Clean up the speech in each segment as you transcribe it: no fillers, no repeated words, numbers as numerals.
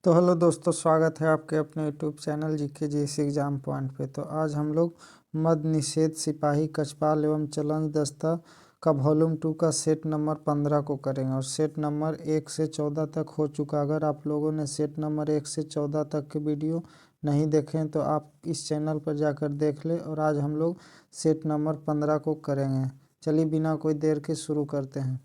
तो हेलो दोस्तों, स्वागत है आपके अपने YouTube channel GK GS exam point पे। तो आज हम लोग मद्य निषेध सिपाही कचपाल एवं चलन दस्ता का वॉल्यूम 2 का सेट नंबर 15 को करेंगे और सेट नंबर 1 से 14 तक हो चुका। अगर आप लोगों ने सेट नंबर 1 से 14 तक के वीडियो नहीं देखें तो आप इस चैनल पर जाकर देख लें। और आज हम लोग सेट नंबर 15 को करेंगे। चलिए बिना कोई देर के शुरू करते हैं।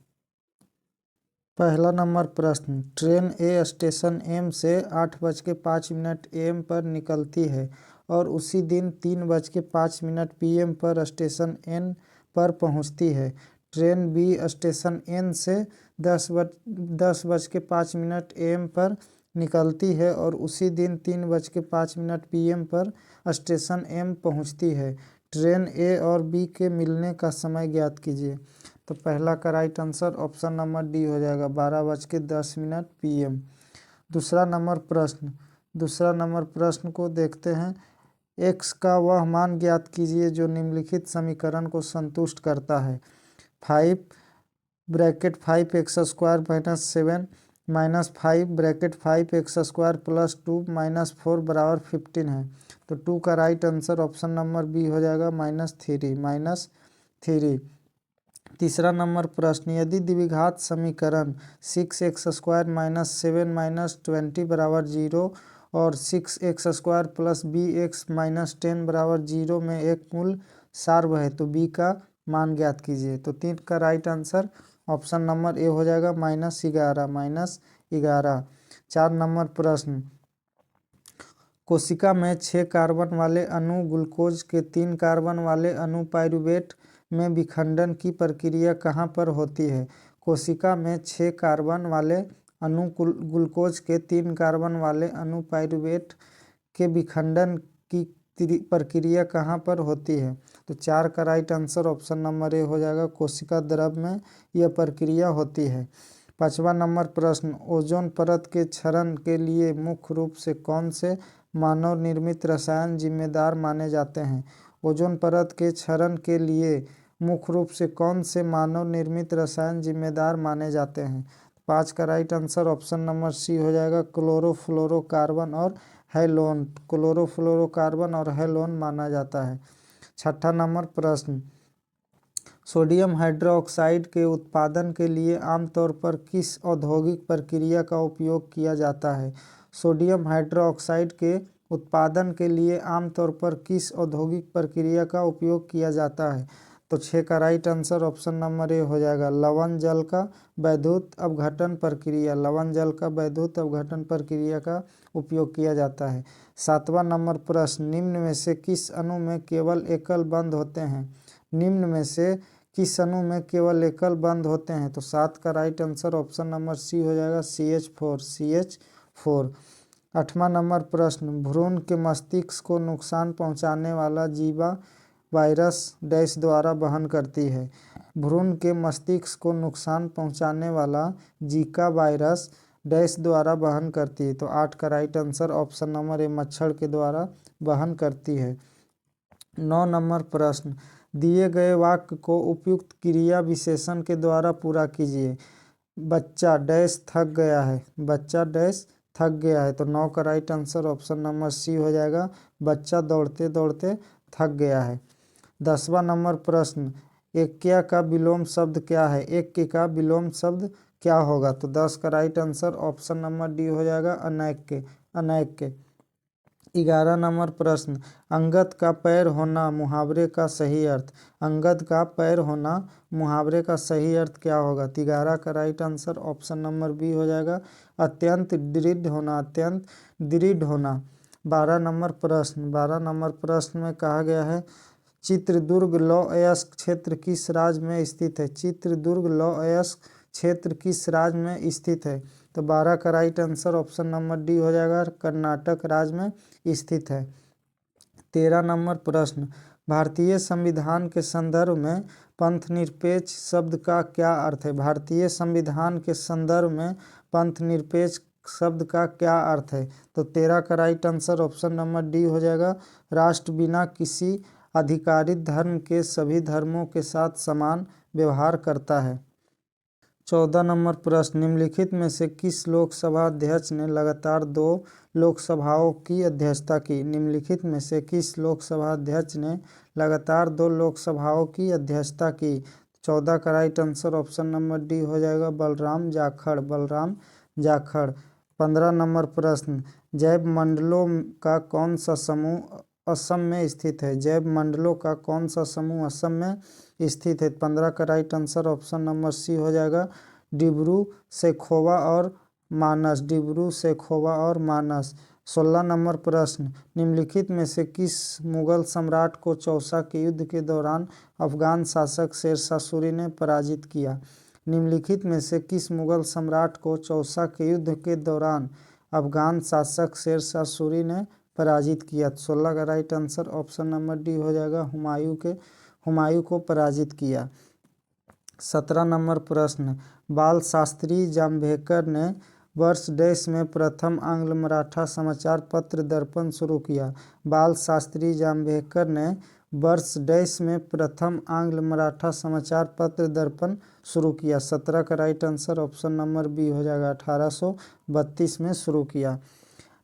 पहला नंबर प्रश्न, ट्रेन ए स्टेशन एम से 8:05 AM पर निकलती है और उसी दिन 3:05 PM पर स्टेशन एन पर पहुंचती है। ट्रेन बी स्टेशन एन से 10:05 AM पर निकलती है और उसी दिन 3:05 PM पर स्टेशन एम पहुंचती है। ट्रेन ए और बी के मिलने का समय ज्ञात कीजिए। तो पहला का right answer option number D हो जाएगा, 12:10 PM। दूसरा नंबर प्रश्न को देखते हैं। एक्स का वह मान ज्ञात कीजिए जो निम्नलिखित समीकरण को संतुष्ट करता है। 5(5x² - 7 -5(5x² + 2 - 4 = 15 है। तो 2 का right answer option number B हो जाएगा, -3। तीसरा नंबर प्रश्न, यदि द्विघात समीकरण 6x² - 7 - 20 = 0 और 6x² + bx - 10 = 0 में एक मूल सार्व है तो b का मान ज्ञात कीजिए। तो 3 का right answer option number A हो जाएगा, -11। 4 नंबर प्रश्न, कोशिका में 6 कार्बन वाले अणु ग्लूकोज के 3 कार्बन वाले अणु पाइरूवेट में विखंडन की प्रक्रिया कहाँ पर होती है। कोशिका में 6 कार्बन वाले अणु ग्लूकोज के 3 कार्बन वाले अणु पाइरूवेट के विखंडन की प्रक्रिया कहाँ पर होती है। तो 4 का right answer option number A हो जाएगा, कोशिका द्रव में यह प्रक्रिया होती है। 5वां नंबर प्रश्न, ओजोन परत के क्षरण के लिए मुख्य रूप से कौन से मानव निर्मित रसायन जिम्मेदार माने जाते हैं। ओजोन परत के क्षरण के लिए मुख्य रूप से कौन से मानव निर्मित रसायन जिम्मेदार माने जाते हैं। 5 का right answer option number C हो जाएगा, क्लोरोफ्लोरोकार्बन और हैलोन माना जाता है। 6ठा नंबर प्रश्न, सोडियम हाइड्रोक्साइड के उत्पादन के लिए आमतौर पर किस औद्योगिक प्रक्रिया का उपयोग किया जाता है। सोडियम हाइड्रोक्साइड के उत्पादन के लिए आमतौर पर किस औद्योगिक प्रक्रिया का उपयोग किया जाता है। तो 6 का right answer option number A हो जाएगा, लवण जल का वैद्युत अपघटन प्रक्रिया का उपयोग किया जाता है। 7वां नंबर प्रश्न, निम्न में से किस अणु में केवल एकल बंध होते हैं। तो 7 का right answer option number C हो जाएगा, CH4। 8वां नंबर प्रश्न, भ्रूण के मस्तिष्क को नुकसान पहुंचाने वाला जीवा वायरस डैश द्वारा वहन करती है। भ्रूण के मस्तिष्क को नुकसान पहुंचाने वाला जीका वायरस डैश द्वारा वहन करती है। तो 8 का राइट आंसर ऑप्शन नंबर ए, मच्छर के द्वारा वहन करती है। 9 नंबर प्रश्न, दिए गए वाक्य को उपयुक्त क्रिया विशेषण के द्वारा पूरा कीजिए। बच्चा डैश थक गया है। तो 9 का right answer option number C हो जाएगा, बच्चा दौड़ते दौड़ते थक गया है। 10वां नंबर प्रश्न, ऐक्य का विलोम शब्द क्या है। ऐक्य का विलोम शब्द क्या होगा। तो 10 का right answer option number D हो जाएगा, अनैक्य। 11 नंबर प्रश्न, अंगद का पैर होना मुहावरे का सही अर्थ। अंगद का पैर होना मुहावरे का सही अर्थ क्या होगा। 11 का right answer option number B हो जाएगा, अत्यंत दृढ़ होना। 12 नंबर प्रश्न में कहा गया है, चित्रदुर्ग लौह अयस्क क्षेत्र किस राज्य में स्थित है। चित्रदुर्ग लौह अयस्क क्षेत्र किस राज्य में स्थित है। तो 12 का right answer option number D हो जाएगा, कर्नाटक राज्य में स्थित है। 13 नंबर प्रश्न, भारतीय संविधान के संदर्भ में पंथनिरपेक्ष शब्द का क्या अर्थ है। भारतीय संविधान के संदर्भ में पंथनिरपेक्ष शब्द का क्या अर्थ है। तो 13 का right answer option number D हो जाएगा, राष्ट्र बिना किसी अधिकारित धर्म के सभी धर्मों के साथ समान व्यवहार करता है। 14 नंबर प्रश्न, निम्नलिखित में से किस लोकसभा अध्यक्ष ने लगातार 2 लोकसभाओं की अध्यक्षता की? निम्नलिखित में से किस लोकसभा अध्यक्ष ने लगातार 2 लोकसभाओं की अध्यक्षता की? 14 का right answer option number D हो जाएगा, बलराम जाखड़। बलराम जाखड़। 15 नंबर प्रश्न, जैव मंडलों का कौन सा समूह असम में स्थित है? जैव मंडलों का कौन सा समूह असम में स्थित है? 15 का right answer option number C हो जाएगा, डिब्रू सैखोवा और मानस। डिब्रू सैखोवा और मानस। 16 नंबर प्रश्न, निम्नलिखित में से किस मुगल सम्राट को चौसा के युद्ध के दौरान अफगान शासक शेरशाह सूरी ने पराजित किया? निम्नलिखित में से किस मुगल सम्राट को चौसा के युद्ध के दौरान अफगान शासक शेरशाह सूरी ने पराजित किया? 16 का right answer option number D हो जाएगा, हुमायूं को पराजित किया। 17 नंबर प्रश्न, बाल शास्त्री जांभेकर ने वर्ष डैश में प्रथम आंग्ल मराठा समाचार पत्र दर्पण शुरू किया? बाल शास्त्री जांभेकर ने वर्ष डैश में प्रथम आंग्ल मराठा समाचार पत्र दर्पण शुरू किया? 17 का right answer option number B हो जाएगा, 1832 में शुरू किया।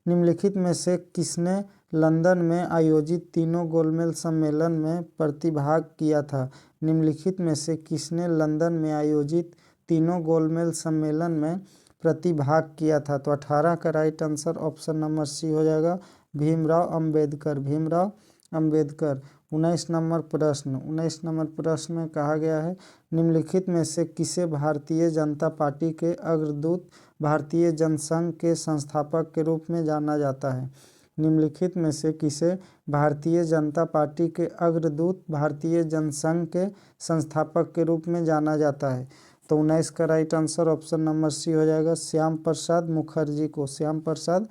निम्नलिखित में से किसने लंदन में आयोजित तीनों गोलमेज सम्मेलन में प्रतिभाग किया था? निम्नलिखित में से किसने लंदन में आयोजित तीनों गोलमेज सम्मेलन में प्रतिभाग किया था? तो 18 का right answer option number C हो जाएगा, भीमराव अंबेडकर। भीमराव अंबेडकर। 19 नंबर प्रश्न, 19 नंबर प्रश्न में कहा गया है, निम्नलिखित में से किसे भारतीय जनता पार्टी के अग्रदूत भारतीय जनसंघ के संस्थापक के रूप में जाना जाता है? निम्नलिखित में से किसे भारतीय जनता पार्टी के अग्रदूत भारतीय जनसंघ के संस्थापक के रूप में जाना जाता है? तो 19 का right answer option number C हो जाएगा, श्याम प्रसाद मुखर्जी को। श्याम प्रसाद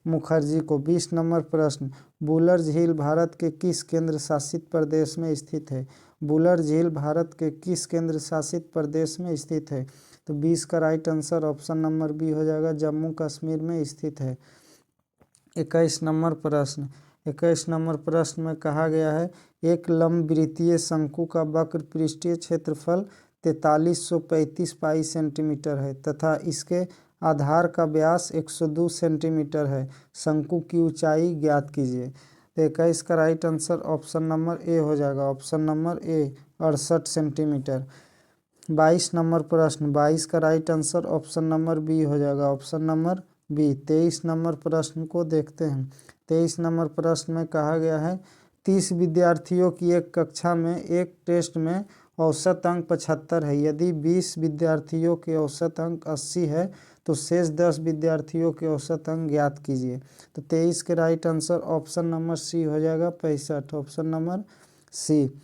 मुखर्जी को। 20 नंबर प्रश्न, बुलर झील भारत के किस केंद्र शासित प्रदेश में स्थित है? बुलर झील भारत के किस केंद्र शासित प्रदेश में स्थित है? तो 20 का right answer option number B हो जाएगा, जम्मू कश्मीर में स्थित है। 21 नंबर प्रश्न, 21 नंबर प्रश्न में कहा गया है, एक लंबवृत्तीय शंकु का वक्र पृष्ठीय क्षेत्रफल 4335 पाई सेंटीमीटर है तथा इसके आधार का व्यास 102 सेंटीमीटर है। शंकु की ऊंचाई ज्ञात कीजिए। तो 21 का right answer option number A हो जाएगा, ऑप्शन नंबर ए, 68 सेंटीमीटर। 22 नंबर प्रश्न, 22 का right answer option number B हो जाएगा, ऑप्शन नंबर बी। 23 नंबर प्रश्न को देखते हैं। 23 नंबर प्रश्न में कहा गया है, 30 विद्यार्थियों की एक कक्षा में एक टेस्ट में औसत अंक 75 है। यदि 20 विद्यार्थियों के औसत अंक 80 है तो शेष 10 विद्यार्थियों के औसत अंक ज्ञात कीजिए। तो 23 के right answer option number C हो जाएगा, 65, ऑप्शन नंबर सी।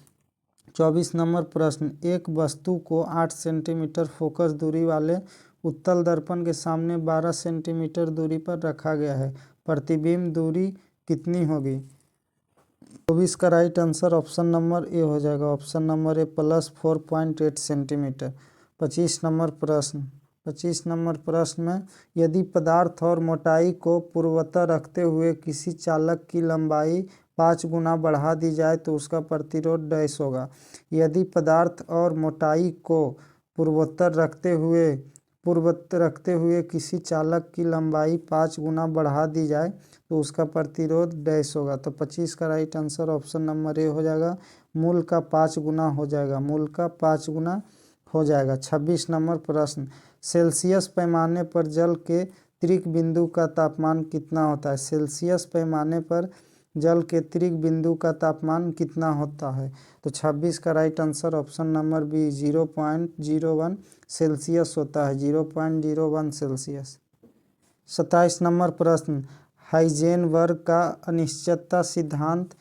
24 नंबर प्रश्न, एक वस्तु को 8 सेंटीमीटर फोकस दूरी वाले उत्तल दर्पण के सामने 12 सेंटीमीटर दूरी पर रखा गया है। प्रतिबिंब दूरी कितनी होगी? 24 का right answer option number A हो जाएगा, ऑप्शन नंबर ए, प्लस 4.8 सेंटीमीटर। 25 नंबर प्रश्न, 25 नंबर प्रश्न में, यदि पदार्थ और मोटाई को पूर्वतः रखते हुए किसी चालक की लंबाई 5 गुना बढ़ा दी जाए तो उसका प्रतिरोध डैश होगा। यदि पदार्थ और मोटाई को पूर्वोत्तर रखते हुए किसी चालक की लंबाई 5 गुना बढ़ा दी जाए तो उसका प्रतिरोध डैश होगा। तो 25 का right answer option number A हो जाएगा, मूल का 5 गुना हो जाएगा, मूल का 5 गुना हो जाएगा। 26 नंबर प्रश्न, सेल्सियस पैमाने पर जल के त्रिक बिंदु का तापमान कितना होता है? सेल्सियस पैमाने पर जल के त्रिक बिंदु का तापमान कितना होता है? तो 26 का right answer option number B, 0.01 Celsius होता है, 0.01 सेल्सियस। 27 नंबर प्रश्न, हाइजेनबर्ग का अनिश्चितता सिद्धांत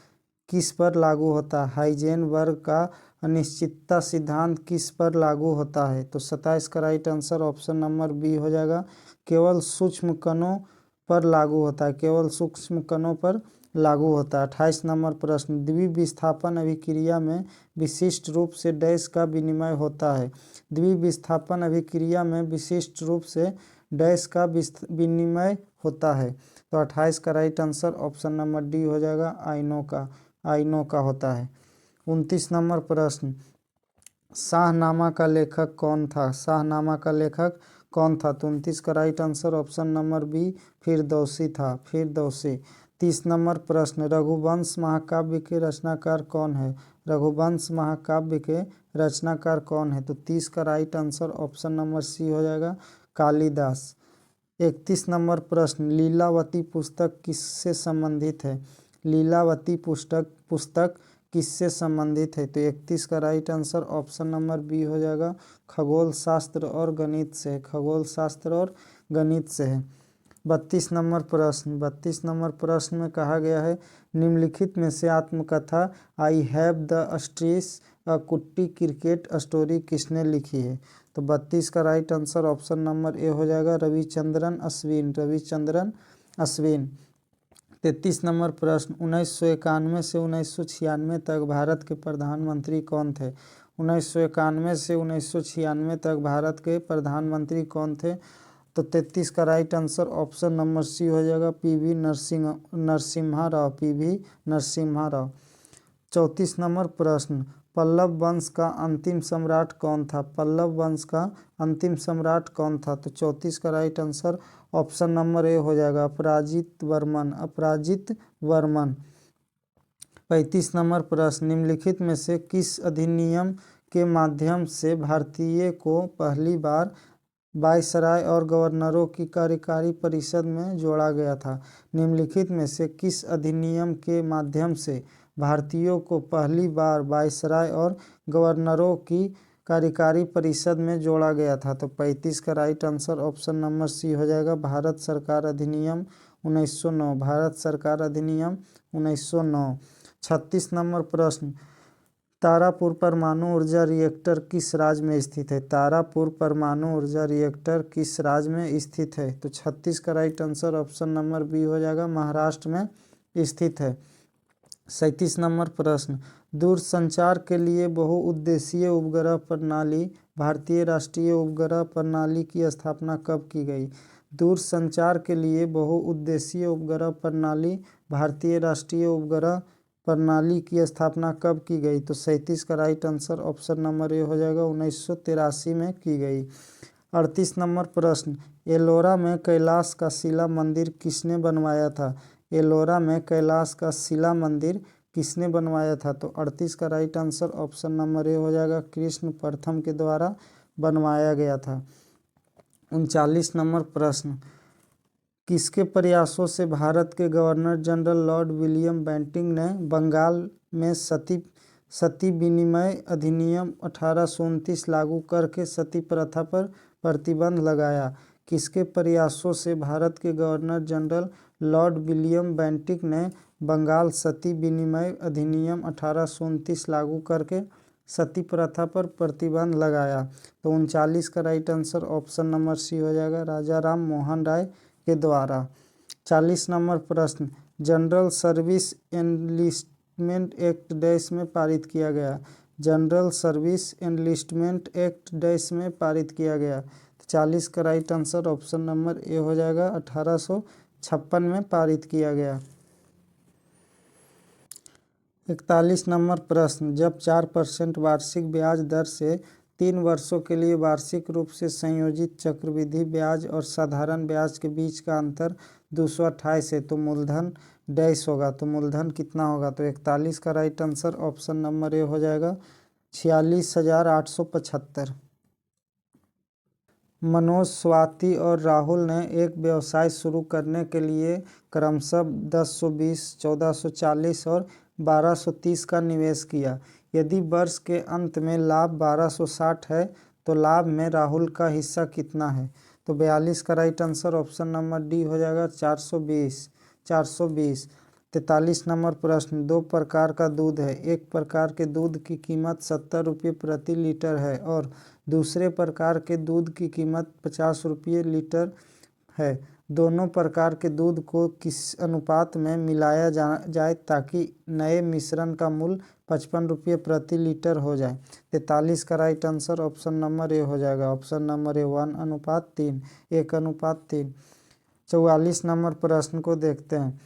किस पर लागू होता है? हाइजेनबर्ग का अनिश्चितता सिद्धांत किस पर लागू होता है? तो 27 का right answer option number B हो जाएगा, केवल सूक्ष्म कणों पर लागू होता है, केवल सूक्ष्म कणों पर लागू होता है। 28 नंबर प्रश्न, द्विविस्थापन अभिक्रिया में विशिष्ट रूप से डैश का विनिमय होता है? द्विविस्थापन अभिक्रिया में विशिष्ट रूप से डैश का विनिमय होता है। तो 28 का right answer option number D हो जाएगा, आयनों का होता है। 29 नंबर प्रश्न, शाहनामा का लेखक कौन था? शाहनामा का लेखक कौन था? तो 29 का right answer option number B Firdausi था, फिरदौसी। 30 नंबर प्रश्न, रघुवंश महाकाव्य के रचनाकार कौन है? रघुवंश महाकाव्य के रचनाकार कौन है? तो 30 का right answer option number C हो जाएगा, कालिदास। 31 नंबर प्रश्न, लीलावती पुस्तक किससे संबंधित है? लीलावती पुस्तक किससे संबंधित है? तो 31 का right answer option number B हो जाएगा, खगोल शास्त्र और गणित से है, खगोल शास्त्र और गणित से है। 32 नंबर प्रश्न, 32 नंबर प्रश्न में कहा गया है, निम्नलिखित में से आत्मकथा आई हैव द स्ट्रीस अ कुट्टी क्रिकेट स्टोरी किसने लिखी है? तो 32 का right answer option number A हो जाएगा, रविचंद्रन अश्विन, रविचंद्रन अश्विन। 33 नंबर प्रश्न, 1991 से 1996 तक भारत के प्रधानमंत्री कौन थे? 1991 से 1996 तक भारत के प्रधानमंत्री कौन थे? तो 33 का right answer option number C हो जाएगा, पीवी नरसिम्हा राव, पीवी नरसिम्हा राव। 34 नंबर प्रश्न, पल्लव वंश का अंतिम सम्राट कौन था? पल्लव वंश का अंतिम सम्राट कौन था? तो 34 का right answer option number A हो जाएगा, अपराजित वर्मन, अपराजित वर्मन। 35 नंबर प्रश्न, निम्नलिखित में से किस अधिनियम के माध्यम से भारतीय को पहली बार वायसराय और गवर्नरों की कार्यकारी परिषद में जोड़ा गया था? निम्नलिखित में से किस अधिनियम के माध्यम से भारतीयों को पहली बार वायसराय और गवर्नरों की कार्यकारी परिषद में जोड़ा गया था? तो 35 का right answer option number C हो जाएगा, भारत सरकार अधिनियम 1909, भारत सरकार अधिनियम 1909। 36 नंबर प्रश्न, तारापुर परमाणु ऊर्जा रिएक्टर किस राज्य में स्थित है? तारापुर परमाणु ऊर्जा रिएक्टर किस राज्य में स्थित है? तो 36 का right answer option number B हो जाएगा, महाराष्ट्र में स्थित है। 37 नंबर प्रश्न, दूरसंचार के लिए बहुउद्देशीय उपग्रह प्रणाली, भारतीय राष्ट्रीय उपग्रह प्रणाली की स्थापना कब की गई? दूरसंचार के लिए बहुउद्देशीय उपग्रह प्रणाली, भारतीय राष्ट्रीय उपग्रह प्रणाली की स्थापना कब की गई? तो 37 का right answer option number A हो जाएगा, 1983 में की गई। 38 नंबर प्रश्न, एलोरा में कैलाश का शिला मंदिर किसने बनवाया था? एलोरा में कैलाश का शिला मंदिर किसने बनवाया था? तो 38 का right answer option number A हो जाएगा, कृष्ण प्रथम के द्वारा बनवाया गया था। 39 नंबर प्रश्न, किसके प्रयासों से भारत के governor general Lord William Bentinck ने बंगाल में सती विनिमय अधिनियम 1829 लागू करके सती प्रथा पर प्रतिबंध लगाया? किसके प्रयासों से भारत के governor general Lord William Bentinck ने बंगाल सती विनिमय अधिनियम 1829 लागू करके सती प्रथा पर प्रतिबंध लगाया? तो 39 का right answer option number C हो जाएगा, राजा राम मोहन राय के द्वारा। 40 नंबर प्रश्न, general service enlistment act dash में पारित किया गया? General service enlistment act dash में पारित किया गया? 40 का right answer option number A हो जाएगा, 1856 में पारित किया गया। 41 नंबर प्रश्न, जब 4% वार्षिक ब्याज दर से 3 वर्षों के लिए वार्षिक रूप से संयोजित चक्रवृद्धि ब्याज और साधारण ब्याज के बीच का अंतर 228 है तो मूलधन डैश होगा? तो मूलधन कितना होगा? तो 41 का right answer option number A हो जाएगा, 46,875। मनोज, स्वाति और राहुल ने एक व्यवसाय शुरू करने के लिए क्रमशः 1020, 1440 और 1230 का निवेश किया। यदि वर्ष के अंत में लाभ 1260 है तो लाभ में राहुल का हिस्सा कितना है? तो 42 का right answer option number D हो जाएगा, 420, 420। 43 नंबर प्रश्न, दो प्रकार का दूध है, एक प्रकार के दूध की कीमत 70 रुपये प्रति लीटर है और दूसरे प्रकार के दूध की कीमत 50 रुपये लीटर है। दोनों प्रकार के दूध को किस अनुपात में मिलाया जाए ताकि नए मिश्रण का मूल्य 55 रुपये प्रति लीटर हो जाए? 43 का right answer option number A हो जाएगा, ऑप्शन नंबर ए 1:3, 1:3। 44 नंबर प्रश्न को देखते हैं,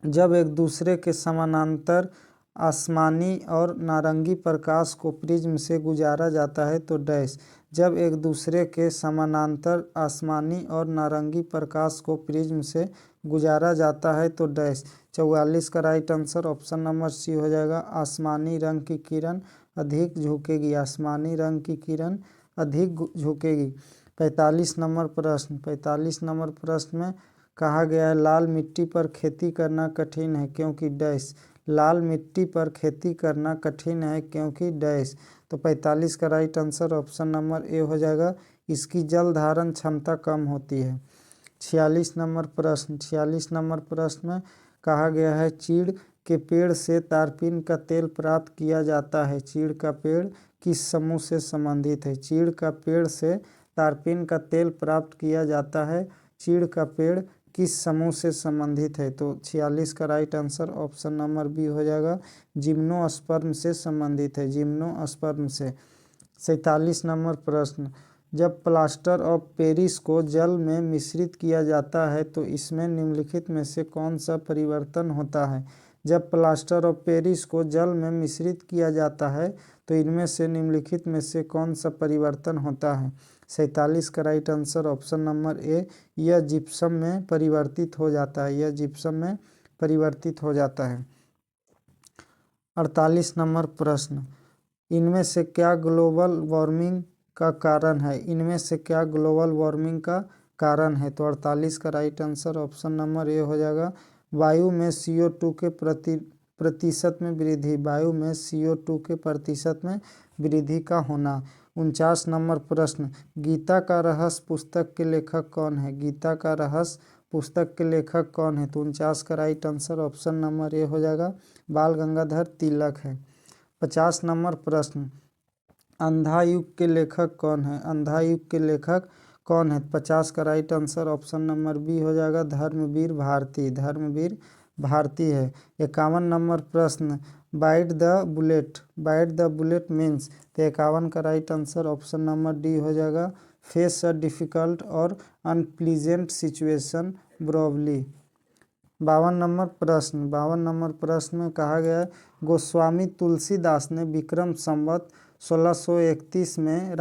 जब एक दूसरे के समानांतर आसमानी और नारंगी प्रकाश को प्रिज्म से गुजारा जाता है तो डैश। जब एक दूसरे के समानांतर आसमानी और नारंगी प्रकाश को प्रिज्म से गुजारा जाता है तो डैश। 44 का right answer option number C हो जाएगा। आसमानी रंग की किरण अधिक झुकेगी। आसमानी रंग की किरण अधिक झुकेगी। 45 नंबर प्रश्न में कहा गया है लाल मिट्टी पर खेती करना कठिन है क्योंकि डैश। लाल मिट्टी पर खेती करना कठिन है क्योंकि डैश। तो 45 का right answer option number A हो जाएगा, इसकी जल धारण क्षमता कम होती है। 46 नंबर प्रश्न में कहा गया है चीड़ के पेड़ से तारपीन का तेल प्राप्त किया जाता है। चीड़ का पेड़ किस समूह से संबंधित है? चीड़ का पेड़ से तारपीन का तेल प्राप्त किया जाता है। चीड़ का पेड़ किस समूह से संबंधित है? तो 46 का right answer option number B हो जाएगा, जिम्नोस्पर्म से संबंधित है। जिम्नोस्पर्म से। 47 नंबर प्रश्न, जब प्लास्टर ऑफ पेरिस को जल में मिश्रित किया जाता है तो इसमें निम्नलिखित में से कौन सा परिवर्तन होता है? जब प्लास्टर ऑफ पेरिस को जल में मिश्रित किया जाता है तो इनमें से निम्नलिखित में से कौन सा परिवर्तन होता है? 47 का राइट आंसर ऑप्शन नंबर ए, यह जिप्सम में परिवर्तित हो जाता है। यह जिप्सम में परिवर्तित हो जाता है। 48 नंबर प्रश्न, इनमें से क्या ग्लोबल वार्मिंग का कारण है? इनमें से क्या ग्लोबल वार्मिंग का कारण है? तो 48 का right answer option number A हो जाएगा, वायु में CO2 के प्रतिशत में वृद्धि। वायु में CO2 के प्रतिशत में वृद्धि का होना। 49 नंबर प्रश्न, गीता का रहस्य पुस्तक के लेखक कौन है? गीता का रहस्य पुस्तक के लेखक कौन है? तो 49 का right answer option number A हो जाएगा, बाल गंगाधर तिलक है। 50 नंबर प्रश्न, अंधा युग के लेखक कौन है? अंधा युग के लेखक कौन है? 50 का right answer option number B हो जाएगा, धर्मवीर भारती। धर्मवीर भारती है। 51 नंबर प्रश्न, बाइट द बुलेट मीन्स। तो 51 का right answer option number D हो जाएगा, फेस अ डिफिकल्ट और अनप्लीजेंट सिचुएशन ब्रोवली। 52 नंबर प्रश्न में कहा गया है गोस्वामी तुलसीदास ने विक्रम संवत 1631 में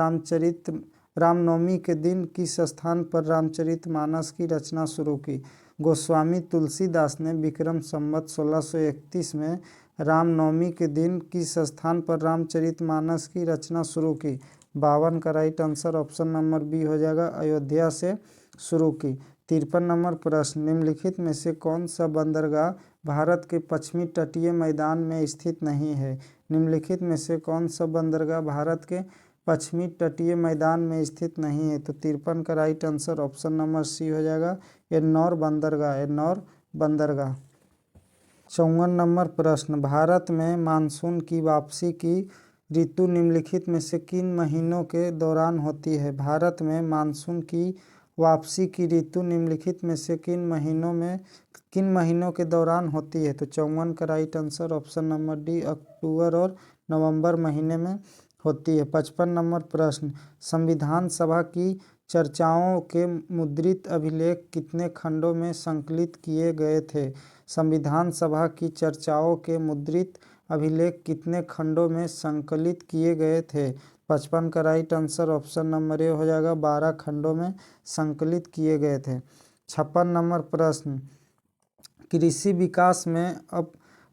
रामनवमी के दिन किस स्थान पर रामचरितमानस की रचना शुरू की? गोस्वामी तुलसीदास ने विक्रम संवत 1631 में रामनवमी के दिन किस स्थान पर रामचरितमानस की रचना शुरू की? 52 का right answer option number B हो जाएगा, अयोध्या से शुरू की। 53 नंबर प्रश्न, निम्नलिखित में से कौन सा बंदरगाह भारत के पश्चिमी तटीय मैदान में स्थित नहीं है? निम्नलिखित में से कौन सा बंदरगाह भारत के पश्चिमी तटीय मैदान में स्थित नहीं है? तो 53 का right answer option number C हो जाएगा, एन्नौर बंदरगाह। 54 नंबर प्रश्न, भारत में मानसून की वापसी की ऋतु निम्नलिखित में से किन महीनों के दौरान होती है? भारत में मानसून की वापसी की ऋतु निम्नलिखित में से किन महीनों के दौरान होती है? तो 54 का right answer option number D, अक्टूबर और नवंबर महीने में होती है। 55 नंबर प्रश्न, संविधान सभा की चर्चाओं के मुद्रित अभिलेख कितने खंडों में संकलित किए गए थे? संविधान सभा की चर्चाओं के मुद्रित अभिलेख कितने खंडों में संकलित किए गए थे? 55 का right answer option number A हो जाएगा, 12 खंडों में संकलित किए गए थे। 56 नंबर प्रश्न, कृषि विकास में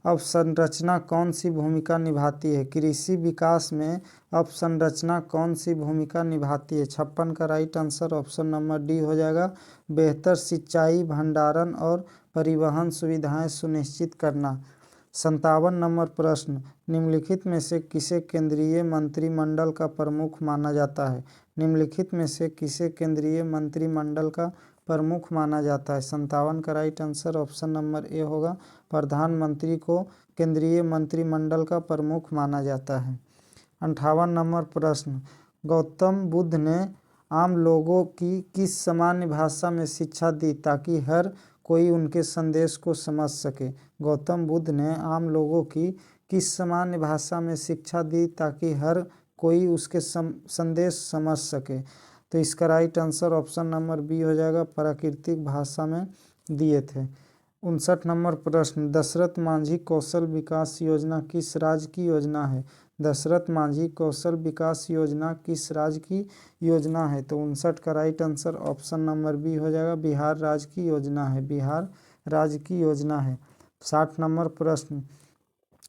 अवसंरचना कौन सी भूमिका निभाती है? कृषि विकास में अवसंरचना कौन सी भूमिका निभाती है? 56 का right answer option number D हो जाएगा, बेहतर सिंचाई, भंडारण और परिवहन सुविधाएं सुनिश्चित करना। 57 नंबर प्रश्न, निम्नलिखित में से किसे केंद्रीय मंत्रिमंडल का प्रमुख माना जाता है? निम्नलिखित में से किसे केंद्रीय मंत्रिमंडल का प्रमुख माना जाता है? 57 का राइट आंसर ऑप्शन नंबर ए होगा, प्रधानमंत्री को केंद्रीय मंत्रिमंडल का प्रमुख माना जाता है। 58 नंबर प्रश्न, गौतम बुद्ध ने आम लोगों की किस सामान्य भाषा में शिक्षा दी ताकि हर कोई उनके संदेश को समझ सके? गौतम बुद्ध ने आम लोगों की किस सामान्य भाषा में शिक्षा दी ताकि हर कोई उसके संदेश समझ सके? तो इसका right answer option number B हो जाएगा, प्राकृतिक भाषा में दिए थे। 59 नंबर प्रश्न, दशरथ मांझी कौशल विकास योजना किस राज्य की योजना है? दशरथ मांझी कौशल विकास योजना किस राज्य की योजना है? तो 59 का right answer option number B हो जाएगा, बिहार राज्य की योजना है, बिहार राज्य की योजना है। 60 नंबर प्रश्न,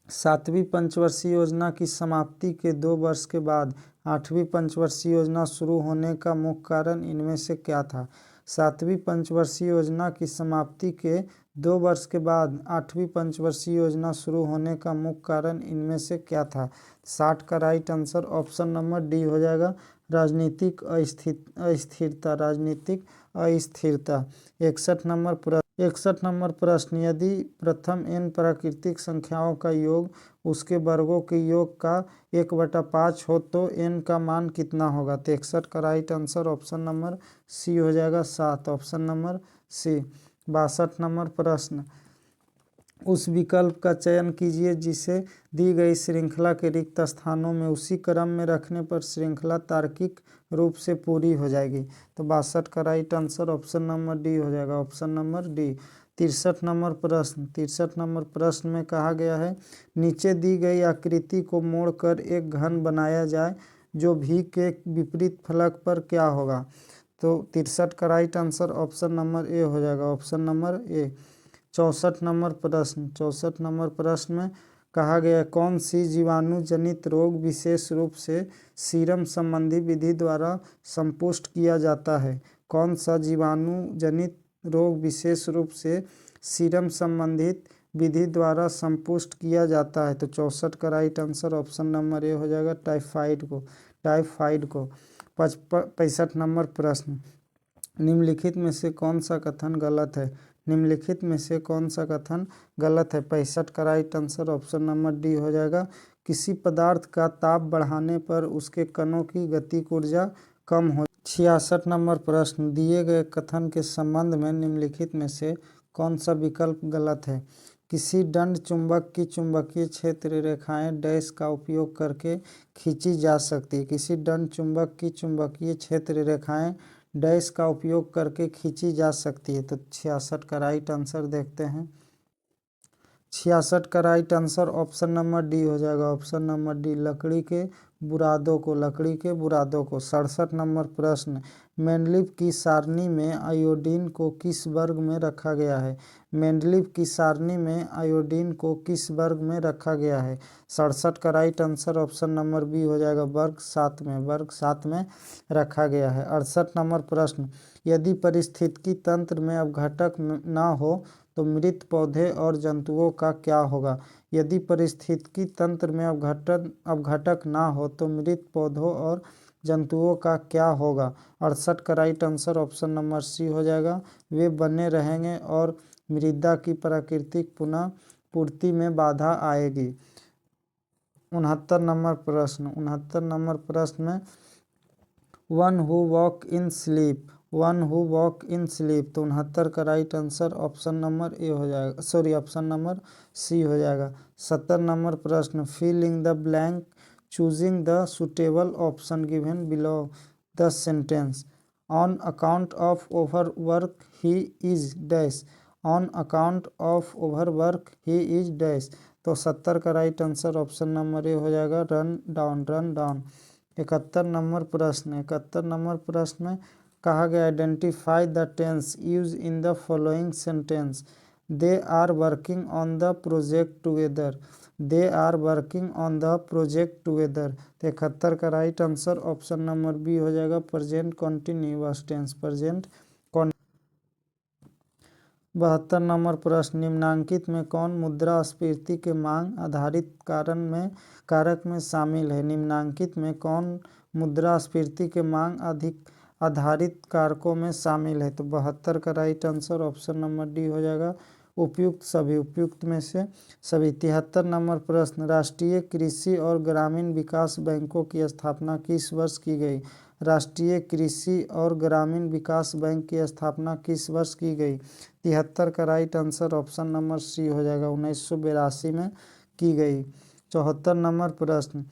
सातवीं पंचवर्षीय योजना की समाप्ति के 2 वर्ष के बाद आठवीं पंचवर्षीय योजना शुरू होने का मुख्य कारण इनमें से क्या था? सातवीं पंचवर्षीय योजना की समाप्ति के 2 वर्ष के बाद आठवीं पंचवर्षीय योजना शुरू होने का मुख्य कारण इनमें से क्या था? 60 का right answer option number D हो जाएगा, राजनीतिक अस्थिरता, राजनीतिक अस्थिरता। 61 नंबर प्रश्न, यदि प्रथम n प्राकृतिक संख्याओं का योग उसके वर्गों के योग का 1/5 हो तो n का मान कितना होगा? तो 61 का right answer option number C हो जाएगा, 7, ऑप्शन नंबर सी। 62 नंबर प्रश्न, उस विकल्प का चयन कीजिए जिसे दी गई श्रृंखला के रिक्त स्थानों में उसी क्रम में रखने पर श्रृंखला तार्किक रूप से पूरी हो जाएगी। तो 62 का right answer option number D हो जाएगा, ऑप्शन नंबर डी। 63 नंबर प्रश्न में कहा गया है, नीचे दी गई आकृति को मोड़कर एक घन बनाया जाए जो भी के विपरीत फलक पर क्या होगा? तो 63 का right answer option number A हो जाएगा, ऑप्शन नंबर ए। 64 नंबर प्रश्न में कहा गया, कौन सी जीवाणु जनित रोग विशेष रूप से सीरम संबंधी विधि द्वारा संपुष्ट किया जाता है? कौन सा जीवाणु जनित रोग विशेष रूप से सीरम संबंधित विधि द्वारा संपुष्ट किया जाता है? तो 64 का right answer option number A हो जाएगा, टाइफाइड को। 65 नंबर प्रश्न, निम्नलिखित में से कौन सा कथन गलत है? निम्नलिखित में से कौन सा कथन गलत है? 65 का right answer option number D हो जाएगा, किसी पदार्थ का ताप बढ़ाने पर उसके कणों की गतिक ऊर्जा कम हो। 66 नंबर प्रश्न, दिए गए कथन के संबंध में निम्नलिखित में से कौन सा विकल्प गलत है? किसी दंड चुंबक की चुंबकीय क्षेत्र रेखाएं डैश का उपयोग करके खींची जा सकती है। किसी दंड चुंबक की चुंबकीय क्षेत्र रेखाएं डैश का उपयोग करके खींची जा सकती है। तो 66 का राइट आंसर देखते हैं। 66 का right answer option number D हो जाएगा, ऑप्शन नंबर डी, लकड़ी के बुरादों को। 67 नंबर प्रश्न, मेंडलीव की सारणी में आयोडीन को किस वर्ग में रखा गया है? मेंडलीव की सारणी में आयोडीन को किस वर्ग में रखा गया है? 67 का right answer option number B हो जाएगा, वर्ग 7 में रखा गया है। 68 नंबर प्रश्न, यदि पारिस्थितिकी तंत्र में अपघटक न हो तो मृत पौधे और जंतुओं का क्या होगा? यदि पारिस्थितिकी तंत्र में अपघटक ना हो तो मृत पौधों और जंतुओं का क्या होगा? 68 का right answer option number C हो जाएगा, वे बने रहेंगे और मृदा की प्राकृतिक पुनः पूर्ति में बाधा आएगी। 69 नंबर प्रश्न में one who walk in sleep, तो 69 का right answer option number A हो जाएगा, ऑप्शन नंबर सी हो जाएगा। 70 नंबर प्रश्न, fill in the blank choosing the suitable option given below the sentence. On account of overwork he is dash, on account of overwork he is dash. तो 70 का right answer option number A हो जाएगा, run down. 71 number प्रश्न में कहा गया, identify the tense use in the following sentence. They are working on the project together, तो 71 का right answer option number B हो जाएगा, प्रेजेंट कॉन्टिन्यूअस टेंस, 72 नंबर प्रश्न, निम्नांकित में कौन मुद्रास्फीति के मांग आधारित कारक में शामिल है? निम्नांकित में कौन मुद्रास्फीति के मांग आधारित कारकों में शामिल है? तो 72 का right answer option number D हो जाएगा, उपयुक्त में से सभी। 73 नंबर प्रश्न, राष्ट्रीय कृषि और ग्रामीण विकास बैंकों की स्थापना किस वर्ष की गई? राष्ट्रीय कृषि और ग्रामीण विकास बैंक की स्थापना किस वर्ष की गई? 73 का right answer option number C हो जाएगा, 1982 में की गई। 74 नंबर प्रश्न,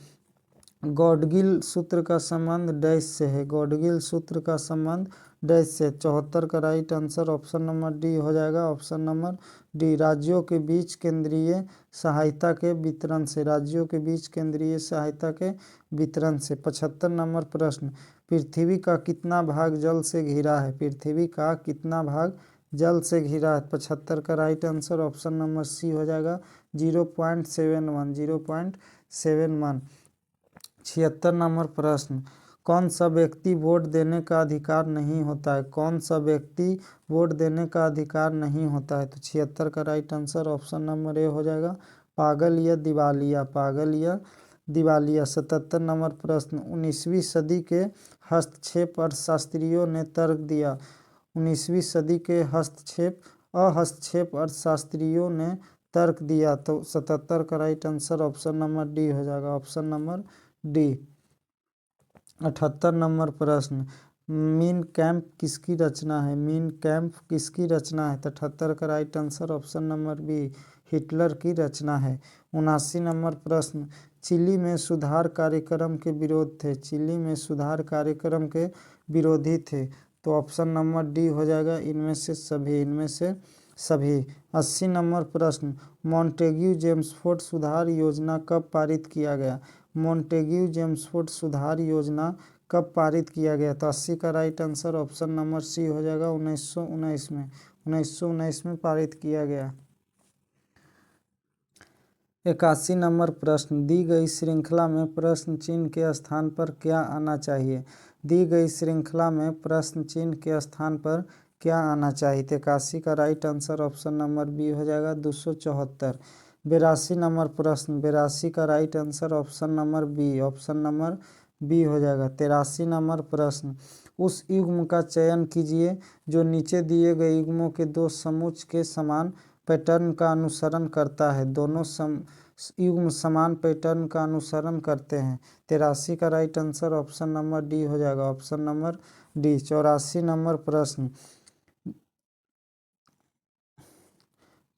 गॉडगिल सूत्र का संबंध डैश से है? गॉडगिल सूत्र का संबंध डैश से। 74 का right answer option number D हो जाएगा, ऑप्शन नंबर डी। राज्यों के बीच केंद्रीय सहायता के वितरण से, राज्यों के बीच केंद्रीय सहायता के वितरण से। 75 नंबर प्रश्न, पृथ्वी का कितना भाग जल से घिरा है? पृथ्वी का कितना भाग जल से घिरा है? 75 का right answer option number C हो जाएगा, 0.71, 0.71। 76 नंबर प्रश्न, कौन सा व्यक्ति वोट देने का अधिकार नहीं होता है? कौन सा व्यक्ति वोट देने का अधिकार नहीं होता है? तो 76 का right answer option number A हो जाएगा, पागल या दिवालिया, पागल या दिवालिया। 77 नंबर प्रश्न, 19वीं सदी के हस्तक्षेप अर्थशास्त्रियों ने तर्क दिया। 19वीं सदी के हस्तक्षेप अर्थशास्त्रियों ने तर्क दिया। तो 77 का right answer option number D हो जाएगा, ऑप्शन नंबर डी। 78 नंबर प्रश्न, मीन कैंप किसकी रचना है? मीन कैंप किसकी रचना है? तो 78 का right answer option number B, Hitler की रचना है। 79 नंबर प्रश्न, चिली में सुधार कार्यक्रम के विरोध थे। चिली में सुधार कार्यक्रम के विरोधी थे। तो ऑप्शन नंबर डी हो जाएगा, इनमें से सभी, इनमें से सभी। 80 नंबर प्रश्न, मॉन्टेग्यू जेम्सफोर्ड सुधार योजना कब पारित किया गया? मॉन्टेग्यू जेम्सफोर्ड सुधार योजना कब पारित किया गया? तो 80 का right answer option number C हो जाएगा, 1919 में, 1919 में पारित किया गया। 81 नंबर प्रश्न, दी गई श्रृंखला में प्रश्न चिन्ह के स्थान पर क्या आना चाहिए? दी गई श्रृंखला में प्रश्न चिन्ह के स्थान पर क्या आना चाहिए? 81 का right answer option number B हो जाएगा, 274। 82 नंबर प्रश्न, 82 का right answer option number B, option number B हो जाएगा। 83 नंबर प्रश्न, उस युग्म का चयन कीजिए जो नीचे दिए गए युग्मों के दो समुच्चय के समान पैटर्न का अनुसरण करता है। दोनों युग्म समान पैटर्न का अनुसरण करते हैं। 83 का right answer option number D हो जाएगा, ऑप्शन नंबर डी। 84 नंबर प्रश्न,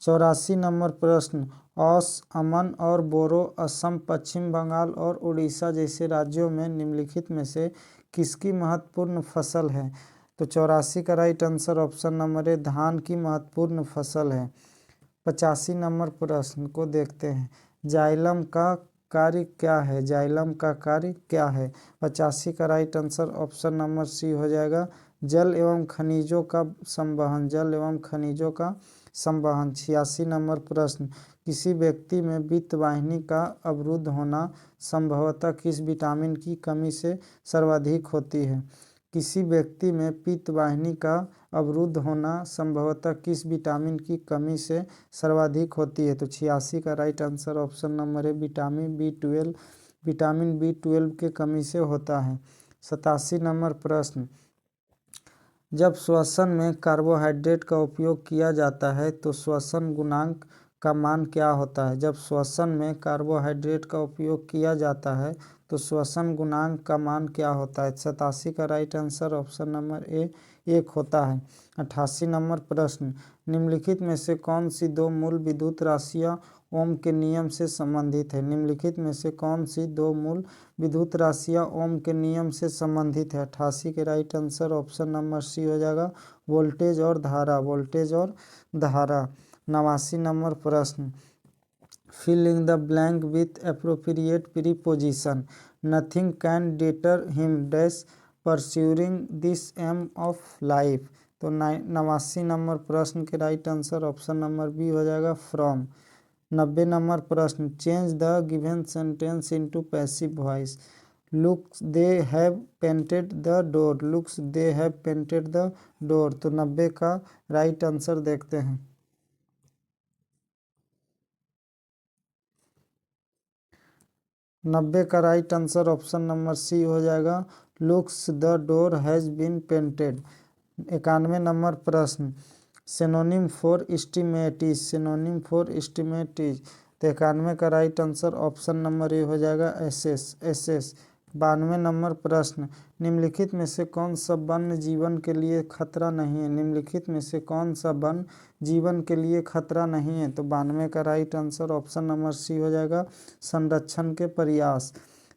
84 नंबर प्रश्न, औस, अमन और बोरो असम, पश्चिम बंगाल और उड़ीसा जैसे राज्यों में निम्नलिखित में से किसकी महत्वपूर्ण फसल है? तो 84 का राइट आंसर ऑप्शन नंबर ए, धान की महत्वपूर्ण फसल है। 85 नंबर प्रश्न को देखते हैं, जाइलम का कार्य क्या है? जाइलम का कार्य क्या है? 85 का right answer option number C हो जाएगा, जल एवं खनिजों का संवहन, जल एवं खनिजों का संवहन। 86 नंबर प्रश्न, किसी व्यक्ति में वित्त वाहिनी का अवरुद्ध होना संभवतः किस विटामिन की कमी से सर्वाधिक होती है? किसी व्यक्ति में पित्त वाहिनी का अवरुद्ध होना संभवतः किस विटामिन की कमी से सर्वाधिक होती है? तो 86 का राइट आंसर ऑप्शन नंबर है, विटामिन बी 12, विटामिन बी 12 के कमी से होता है। 87 नंबर प्रश्न, जब श्वसन में कार्बोहाइड्रेट का उपयोग किया जाता है तो श्वसन गुणांक का मान क्या होता है? जब श्वसन में कार्बोहाइड्रेट का उपयोग किया जाता है तो श्वसन गुणांक का मान क्या होता है? 87 का राइट आंसर ऑप्शन नंबर ए, 1 होता है। 88 नंबर प्रश्न, निम्नलिखित में से कौन सी दो मूल विद्युत राशियाँ ओम के नियम से संबंधित है? निम्नलिखित में से कौन सी दो मूल विद्युत राशियाँ ओम के नियम से संबंधित है? 88 के right answer option number C हो जाएगा, वोल्टेज और धारा, वोल्टेज और धारा। 89 नंबर प्रश्न, fill in the blank with appropriate preposition. Nothing can deter him dash pursuing this aim of life. तो 89 नंबर प्रश्न के right answer option number B हो जाएगा, फ्रॉम। 90 नंबर प्रश्न, change the given sentence into passive voice. Looks they have painted the door, looks they have painted the door. तो 90 का right answer देखते हैं। 90 का right answer option number C हो जाएगा, looks the door has been painted. 91 number प्रश्न, synonym for estimate is, synonym for estimate is. तो 91 का right answer option number A हो जाएगा, एसेस, एसेस। 92 नंबर प्रश्न, निम्नलिखित में से कौन सा वन्य जीवन के लिए खतरा नहीं है? निम्नलिखित में से कौन सा वन्य जीवन के लिए खतरा नहीं है? तो 92 का right answer option number C हो जाएगा, संरक्षण के प्रयास।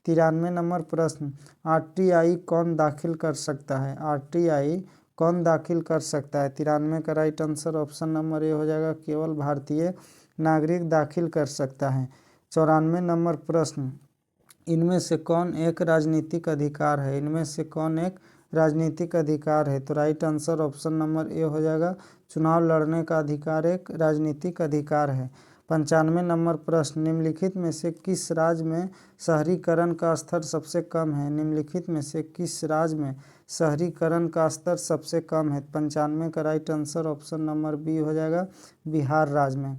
93 नंबर प्रश्न, आरटीआई कौन दाखिल कर सकता है? आरटीआई कौन दाखिल कर सकता है? 93 का right answer option number A हो जाएगा, केवल भारतीय नागरिक दाखिल कर सकता है। 94 नंबर प्रश्न, इनमें से कौन एक राजनीतिक अधिकार है? इनमें से कौन एक राजनीतिक अधिकार है? तो right answer option number A हो जाएगा, चुनाव लड़ने का अधिकार एक राजनीतिक अधिकार है। 95 नंबर प्रश्न, निम्नलिखित में से किस राज्य में शहरीकरण का स्तर सबसे कम है? निम्नलिखित में से किस राज्य में शहरीकरण का स्तर सबसे कम है? 95 का right answer option number B हो जाएगा, बिहार राज्य में।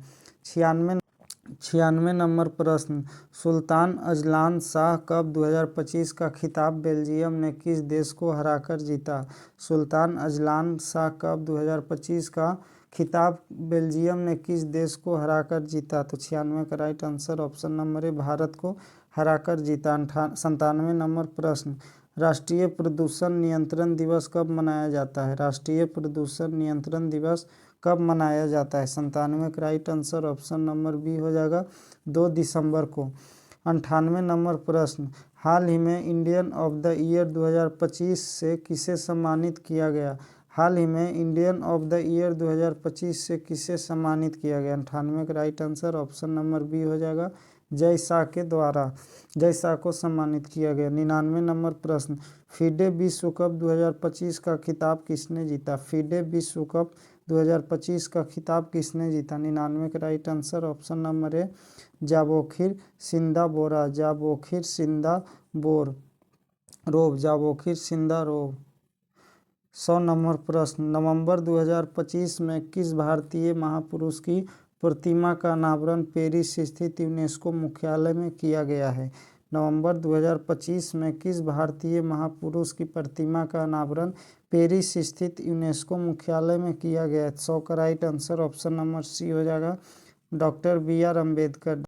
96 नंबर प्रश्न, सुल्तान अजलान शाह कप 2025 का खिताब बेल्जियम ने किस देश को हराकर जीता? सुल्तान अजलान शाह कप 2025 का खिताब बेल्जियम ने किस देश को हराकर जीता? तो 96 का राइट आंसर ऑप्शन नंबर ए, भारत को हराकर जीता। 97 नंबर प्रश्न, राष्ट्रीय प्रदूषण नियंत्रण दिवस कब मनाया जाता है? राष्ट्रीय प्रदूषण नियंत्रण दिवस कब मनाया जाता है? 97 का right answer option number B हो जाएगा, 2 दिसंबर को। 98 नंबर प्रश्न, हाल ही में इंडियन ऑफ द ईयर 2025 से किसे सम्मानित किया गया? हाल ही में इंडियन ऑफ द ईयर 2025 से किसे सम्मानित किया गया? 98 का right answer option number B हो जाएगा, जय शाह के द्वारा, जय शाह को सम्मानित किया गया। 99 नंबर प्रश्न, फीडे विश्व कप 2025 का खिताब किसने जीता? फीडे विश्व कप 2025 का खिताब किसने जीता? 99 का right answer option number A, Javokhir Sindarov, Javokhir Sindarov, Javokhir Sindarov. 100 number प्रश्न, नवंबर 2025 में किस भारतीय महापुरुष की प्रतिमा का अनावरण पेरिस स्थित यूनेस्को मुख्यालय में किया गया है? नवंबर 2025 में किस भारतीय महापुरुष की प्रतिमा का अनावरण पेरिस स्थित यूनेस्को मुख्यालय में किया गया है? 100 का right answer option number C हो जाएगा, डॉक्टर बी आर अम्बेडकर।